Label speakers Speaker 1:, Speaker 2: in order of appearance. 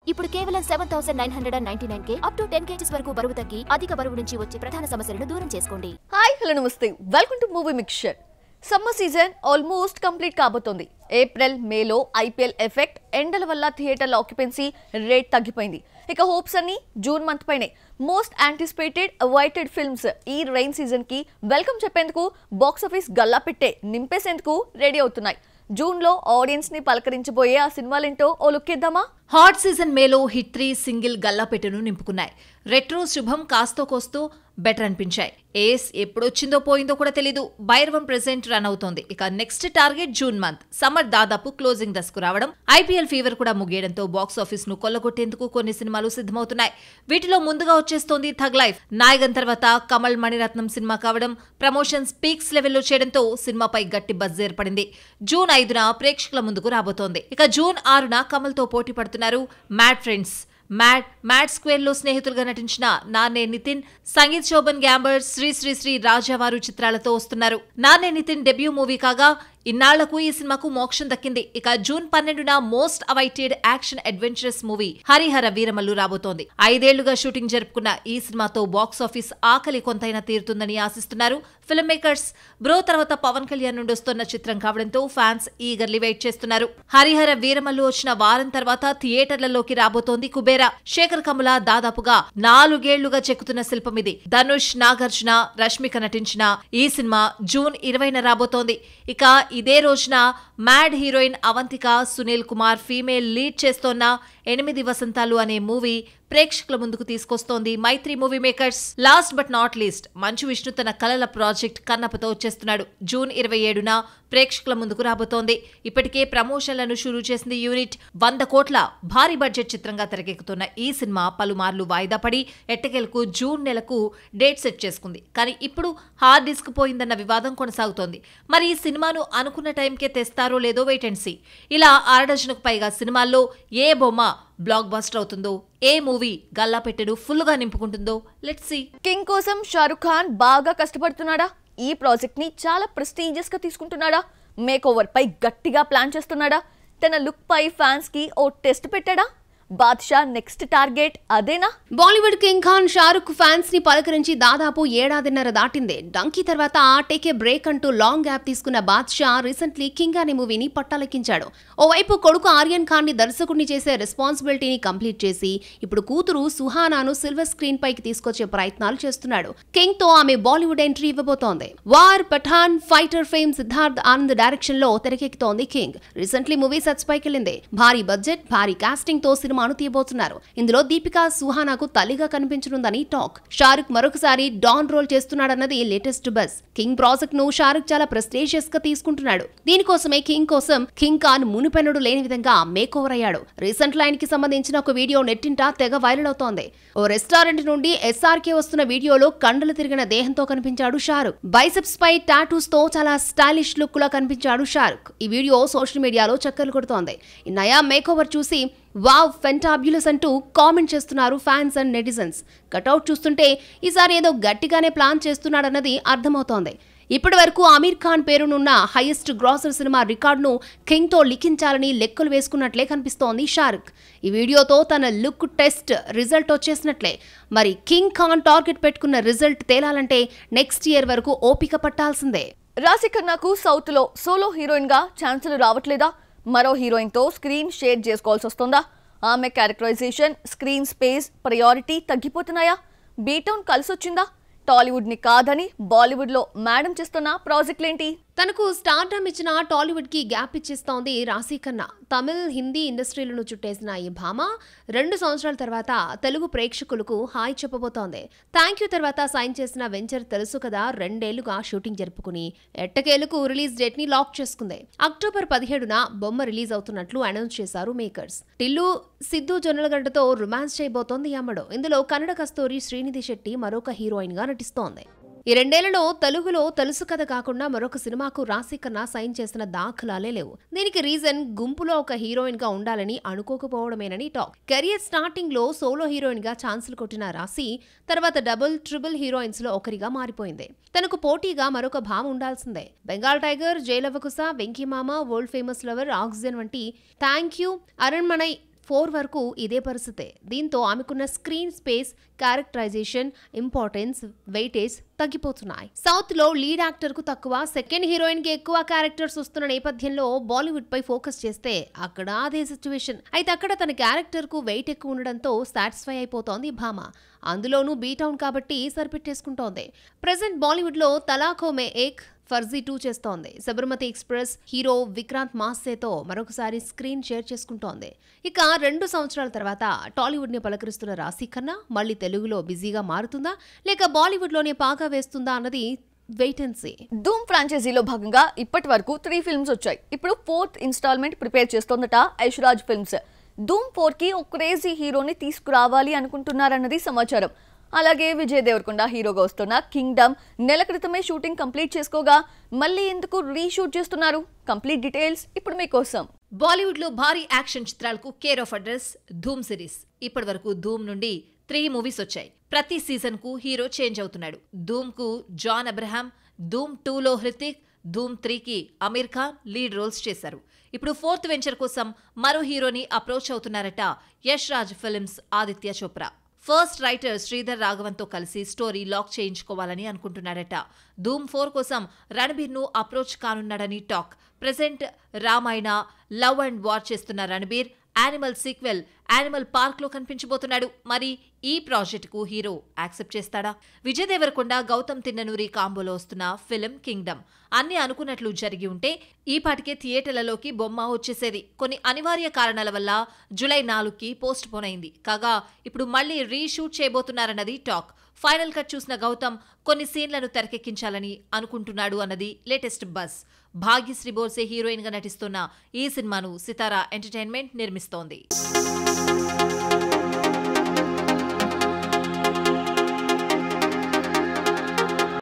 Speaker 1: ఇప్పుడు కేవలం 7999K up to 10 kgs వరకు బరువు తగ్గి అధిక బరువు నుంచి వచ్చే ప్రధాన సమస్యలను దూరం చేసుకోండి.
Speaker 2: హాయ్ హలో నమస్తే welcome to movie mixture. Summer season almost complete కాబోతోంది. ఏప్రిల్ మేలో ఐపీఎల్ ఎఫెక్ట్ ఎండల వల్ల థియేటర్ల ఆక్యుపెన్సీ రేట్ తగ్గిపోయింది. ఇక హోప్స్ అన్ని జూన్ మంత్ పైనే. మోస్ట్ యాంటిసిపేటెడ్ అవైటెడ్ ఫిల్మ్స్ ఈ రైన్ సీజన్ కి వెల్కమ్ చెప్పేందుకు బాక్స్ ఆఫీస్ గల్లా పెట్టే నింపేసేందుకు రెడీ అవుతున్నాయి. జూన్ లో ఆడియన్స్ ని పలకరించబోయే ఆ సినిమాలేంటో ఓ లుక్ ఇద్దామా?
Speaker 3: హాట్ సీజన్ మేలో హిట్ 3 సింగిల్ గల్లాపెట్టును నింపుకున్నాయి. రెట్రో శుభం కాస్తో కోస్తో బెటర్ అనిపించాయి. ఏస్ ఎప్పుడొచ్చిందో పోయిందో కూడా తెలీదు. భైరవం ప్రెజెంట్ రన్ అవుతోంది. ఇక next target June month. Summer దాదాపు క్లోజింగ్ దశకు రావడం, ఐపీఎల్ ఫీవర్ కూడా ముగియడంతో బాక్స్ ఆఫీస్ ను కొల్లగొట్టేందుకు కొన్ని సినిమాలు సిద్ధమవుతున్నాయి. వీటిలో ముందుగా వచ్చేస్తోంది థగ్ లైఫ్. నాయగన్ తర్వాత కమల్ మణిరత్నం సినిమా కావడం, ప్రమోషన్స్ పీక్స్ లెవెల్లో చేయడంతో సినిమాపై గట్టి బజ్ ఏర్పడింది. జూన్ 5న ప్రేక్షకుల ముందుకు రాబోతోంది. ఇక జూన్ 6న కమల్ తో పోటీ పడుతున్నారు మ్యాడ్ ఫ్రెండ్స్. మ్యాడ్ స్క్వేర్ లో స్నేహితులుగా నటించిన నానే నితిన్, సంగీత్ శోభన్ గ్యాంబర్, శ్రీ రాజావారు చిత్రాలతో వస్తున్నారు. నానే నితిన్ డెబ్యూ మూవీ కాగా ఇన్నాళ్లకు ఈ సినిమాకు మోక్షం దక్కింది. ఇక జూన్ 12న most awaited action adventurous movie Harihara Veeramallu రాబోతోంది. 5 ఏళ్లుగా షూటింగ్ జరుపుకున్న ఈ సినిమాతో బాక్స్ ఆఫీస్ ఆకలి కొంతైనా తీరుతుందని ఆశిస్తున్నారు ఫిల్మ్ మేకర్స్. బ్రో తర్వాత పవన్ కళ్యాణ్ నుండి వస్తున్న చిత్రం కావడంతో ఫ్యాన్స్ ఈగర్లీ వెయిట్ చేస్తున్నారు. హరిహర వీరమల్లు వచ్చిన వారం తర్వాత థియేటర్లలోకి రాబోతోంది కుబేరా. శేఖర్ కమల దాదాపుగా 4 ఏళ్లుగా చెక్కుతున్న శిల్పం ఇది. ధనుష్, నాగార్జున, రష్మిక నటించిన ఈ సినిమా జూన్ 20న రాబోతోంది. ఇక ఇదే రోజున Mad heroine Avantika, Sunil Kumar female lead చేస్తోన్న 8 వసంతాలు అనే మూవీ ప్రేక్షకుల ముందుకు తీసుకొస్తోంది Mythri movie makers. Last but not least, Manchu Vishnu తన కలల ప్రాజెక్ట్ కన్నప్పతో వచ్చేస్తున్నాడు. జూన్ 27న ప్రేక్షకుల ముందుకు రాబోతోంది. ఇప్పటికే ప్రమోషన్లను షురూ చేసింది యూనిట్. 100 కోట్ల భారీ బడ్జెట్ చిత్రంగా తెరకెక్కుతున్న ఈ సినిమా పలుమార్లు వాయిదా పడి ఎట్టకేలకు జూన్ నెలకు డేట్ సెట్ చేసుకుంది. కానీ ఇప్పుడు హార్డ్ డిస్క్ పోయిందన్న వివాదం కొనసాగుతోంది. మరి ఈ సినిమాను అనుకున్న టైంకే తెస్తారో లేదో వెయిట్ అండ్ సీ. ఇలా 6 డజన్కు పైగా సినిమాల్లో ఏ బొమ్మ బ్లాక్ బస్టర్ అవుతుందో, ఏ మూవీ గల్లాపెట్టెను ఫుల్ గా నింపుకుంటుందో లెట్స్ సీ.
Speaker 2: కింగ్ కోసం షారుఖ్ ఖాన్ బాగా కష్టపడుతున్నాడా? ఈ ప్రాజెక్ట్ ని చాలా ప్రెస్టీజియస్ గా తీసుకుంటున్నాడా? మేక్ ఓవర్ పై గట్టిగా ప్లాన్ చేస్తున్నాడా? తన లుక్ పై ఫ్యాన్స్ కి ఓ టెస్ట్ పెట్టాడా? బాద్షా నెక్స్ట్ టార్గెట్ అదేనా?
Speaker 4: బాలీవుడ్ కింగ్ ఖాన్ షారుఖ్ ఫ్యాన్స్ ని పలకరించి దాదాపు 7.5 దాటిందే. డంకీ తర్వాత టేకే బ్రేక్ అంటూ లాంగ్ గ్యాప్ తీసుకున్న బాద్షా రీసెంట్లీ కింగ్ అనే మూవీని పట్టాలెక్కించాడు. ఓవైపు కొడుకు ఆర్యన్ ఖాన్ ని దర్శకుడిని చేసే రెస్పాన్సిబిలిటీని కంప్లీట్ చేసి ఇప్పుడు కూతురు సుహానాను సిల్వర్ స్క్రీన్ పైకి తీసుకొచ్చే ప్రయత్నాలు చేస్తున్నాడు. కింగ్ తో ఆమె బాలీవుడ్ ఎంట్రీ ఇవ్వబోతోంది. వార్, పఠాన్, ఫైటర్ ఫేమ్ సిద్ధార్థ్ ఆనంద్ డైరెక్షన్ లో తెరకెక్కుతోంది కింగ్. రీసెంట్లీ మూవీ సెట్స్ పైకి వెళ్ళింది. భారీ బడ్జెట్, భారీ కాస్టింగ్ తో సినిమాను తీయబోతున్నారు. ఇందులో దీపికా సుహానాకు తల్లిగా కనిపించనుందని టాక్. షారుఖ్ మరొకసారి డాన్ రోల్ చేస్తున్నాడన్నది లేటెస్ట్ బజ్. కింగ్ ప్రాజెక్ట్ ను షారుఖ్ చాలా ప్రెస్టీజియస్ గా తీసుకుంటున్నాడు. దీనికోసమే కింగ్ కోసం కింగ్ ఖాన్ మునుపెన్నడు లేని విధంగా మేక్ ఓవర్ అయ్యాడు. రీసెంట్ లైన్ కి సంబంధించిన ఒక వీడియో నెట్టింట తెగ వైరల్ అవుతోంది. ఓ రెస్టారెంట్ నుండి ఎస్ఆర్కే వస్తున్న వీడియోలో కండలు తిరిగిన దేహంతో కనిపించాడు షారుఖ్. బైసెప్స్ పై టాటూస్ తో చాలా స్టైలిష్ లుక్ లో కనిపించాడు షారుఖ్. ఈ వీడియో సోషల్ మీడియాలో చక్కర్లు కొడుతోంది. ఈ నయా మేక్ ఓవర్ చూసి వావ్ ఫెంటాబ్యులస్ అంటూ కామెంట్ చేస్తున్నారు ఫ్యాన్స్ అండ్ నెటిజన్స్. కటౌట్ చూస్తుంటే ఈసారి ఏదో గట్టిగానే ప్లాన్ చేస్తున్నాడన్నది అర్థమవుతోంది. ఇప్పటి వరకు ఆమీర్ ఖాన్ పేరునున్న హైయెస్ట్ గ్రాసర్ సినిమా రికార్డును కింగ్ తో లిఖించాలని లెక్కలు వేసుకున్నట్లే కనిపిస్తోంది షారుఖ్. ఈ వీడియోతో తన లుక్ టెస్ట్ రిజల్ట్ వచ్చేసినట్లే. మరి కింగ్ ఖాన్ టార్గెట్ పెట్టుకున్న రిజల్ట్ తేలాలంటే నెక్స్ట్ ఇయర్ వరకు ఓపిక పట్టాల్సిందే.
Speaker 2: రాశి ఖన్నాకు సౌత్ లో సోలో హీరోయిన్ గా ఛాన్సులు రావట్లేదా? మరో హీరోయిన్ తో స్క్రీన్ షేర్ చేసుకోవాల్సి వస్తుందా? ఆమె క్యారెక్టరైజేషన్, స్క్రీన్ స్పేస్, ప్రయారిటీ తగ్గిపోతున్నాయా? బీటౌన్ కలిసొచ్చిందా? టాలీవుడ్ ని కాదని బాలీవుడ్ లో మేడం చేస్తున్న ప్రాజెక్టులేంటి?
Speaker 4: తనకు స్టార్డమ్ ఇచ్చిన టాలీవుడ్ కి గ్యాప్ ఇచ్చేస్తోంది రాశి ఖన్నా. తమిళ్, హిందీ ఇండస్ట్రీలను చుట్టేసిన ఈ భామ 2 సంవత్సరాల తర్వాత తెలుగు ప్రేక్షకులకు హాయ్ చెప్పబోతోంది. థ్యాంక్ యూ తర్వాత సైన్ చేసిన వెంచర్ తెలుసు కదా 2 ఏళ్లుగా షూటింగ్ జరుపుకుని ఎట్టకేలకు రిలీజ్ డేట్ ని లాక్ చేసుకుంది. అక్టోబర్ 17న బొమ్మ రిలీజ్ అవుతున్నట్లు అనౌన్స్ చేశారు మేకర్స్. టిల్లు, సిద్ధు జొన్నలగడ్డతో రొమాన్స్ చేయబోతోంది ఈ అమ్మడు. ఇందులో కన్నడ కస్తూరి శ్రీనిధి శెట్టి మరొక హీరోయిన్ గా నటిస్తోంది. ఈ 2 ఏళ్లలో తెలుగులో తెలుసు కథ కాకుండా మరొక సినిమాకు రాశి ఖన్నా సైన్ చేసిన దాఖలాలే లేవు. దీనికి రీజన్ గుంపులో ఒక హీరోయిన్ గా ఉండాలని అనుకోకపోవడమేనని టాక్. కెరియర్ స్టార్టింగ్ లో సోలో హీరోయిన్ గా ఛాన్సులు కొట్టిన రాశి తర్వాత డబుల్, ట్రిపుల్ హీరోయిన్స్ లో ఒకరిగా మారిపోయింది. తనకు పోటీగా మరొక భామ ఉండాల్సిందే. Bengal tiger, Jailavakusa, Venkymama, world famous lover, oxygen వంటి థ్యాంక్ యూ, అరణ్మనై 4 వరకు ఇదే పరిస్థితే. దీంతో ఆమెకున్న screen space, characterisation, importance, weightage తగ్గిపోతున్నాయి. సౌత్ లో లీడ్ యాక్టర్ కు తక్కువ, సెకండ్ హీరోయిన్ కి ఎక్కువ క్యారెక్టర్స్ వస్తున్న నేపథ్యంలో బాలీవుడ్ పై ఫోకస్ చేస్తే అక్కడ అదే సిచ్యువేషన్. అయితే అక్కడ తన క్యారెక్టర్ కు వెయిట్ ఎక్కువ ఉండడంతో సాటిస్ఫై అయిపోతోంది భామ. అందులోనూ బీటౌన్ కాబట్టి సరిపెట్టేసుకుంటోంది. ప్రెసెంట్ బాలీవుడ్ లో తలాఖో మే ఏక్, ఫర్జీ 2 చేస్తోంది. సబర్మతి ఎక్స్ప్రెస్ హీరో విక్రాంత్ మాస్సేతో మరొకసారి స్క్రీన్ షేర్ చేసుకుంటోంది. ఇక 2 సంవత్సరాల తర్వాత టాలీవుడ్ ని పలకరిస్తున్న రాశి ఖన్నా మళ్ళీ తెలుగులో బిజీగా మారుతుందా లేక బాలీవుడ్ లోనే పాగా వేస్తుందా అన్నది వెయిట్ అండ్ సీ.
Speaker 2: ధూమ్ ఫ్రాంచైజీలో భాగంగా ఇప్పటి వరకు 3 ఫిల్మ్స్ వచ్చాయి. ఇప్పుడు 4th ఇన్స్టాల్మెంట్ ప్రిపేర్ చేస్తోందట ఐశ్రాజ్ ఫిల్మ్స్. ధూమ్ 4కి ఒక క్రేజీ హీరోని తీసుకురావాలి అనుకుంటున్నారన్నది సమాచారం. అలాగే విజయ్ దేవరకొండ హీరోగా వస్తున్న కింగ్డమ్ నెల క్రితమే షూటింగ్ కంప్లీట్ చేసుకోగా మళ్ళీ ఎందుకు రీషూట్ చేస్తున్నారు? కంప్లీట్ డీటెయిల్స్ ఇప్పుడు మీకోసం.
Speaker 3: బాలీవుడ్ లో భారీ యాక్షన్ చిత్రాలకు care of address Dhoom series. ఇప్పటి వరకు ధూమ్ నుండి 3 మూవీస్ వచ్చాయి. ప్రతి సీజన్ కు హీరో చేంజ్ అవుతున్నాడు. ధూమ్ కు జాన్ అబ్రహాం, ధూమ్ 2లో హృతిక్, ధూమ్ 3కి అమీర్ ఖాన్ లీడ్ రోల్స్ చేశారు. ఇప్పుడు 4th వెంచర్ కోసం మరో హీరోని అప్రోచ్ అవుతున్నారట Yash Raj films Aditya Chopra. First writer Sridhar రాఘవన్తో కలిసి స్టోరీ లాక్ చేయించుకోవాలని అనుకుంటున్నాడట. ధూమ్ 4 కోసం రణబీర్ ను అప్రోచ్ కానున్నాడని talk. Present Ramayana, Love and War చేస్తున్న Ranbir Animal sequel Animal Park లో కనిపించబోతున్నాడు. మరి ఈ ప్రాజెక్ట్ కు హీరో యాక్సెప్ట్ చేస్తాడా? విజయ్ దేవరకొండ, గౌతమ్ తిన్ననూరి కాంబోలో వస్తున్న ఫిల్మ్ కింగ్డమ్ అన్ని అనుకున్నట్లు జరిగి ఉంటే ఈ పాటికే థియేటర్లలోకి బొమ్మ వచ్చేసేది. కొన్ని అనివార్య కారణాల వల్ల జూలై 4కి పోస్ట్ పోన్ అయింది. కాగా ఇప్పుడు మళ్లీ రీషూట్ చేయబోతున్నారన్నది టాక్. ఫైనల్ కట్ చూసిన గౌతమ్ కొన్ని సీన్లను తెరకెక్కించాలని అనుకుంటున్నాడు అన్నది latest buzz. Bhagyashri Borse heroine గా నటిస్తున్న ఈ సినిమాను సితారా ఎంటర్టైన్మెంట్ నిర్మిస్తోంది.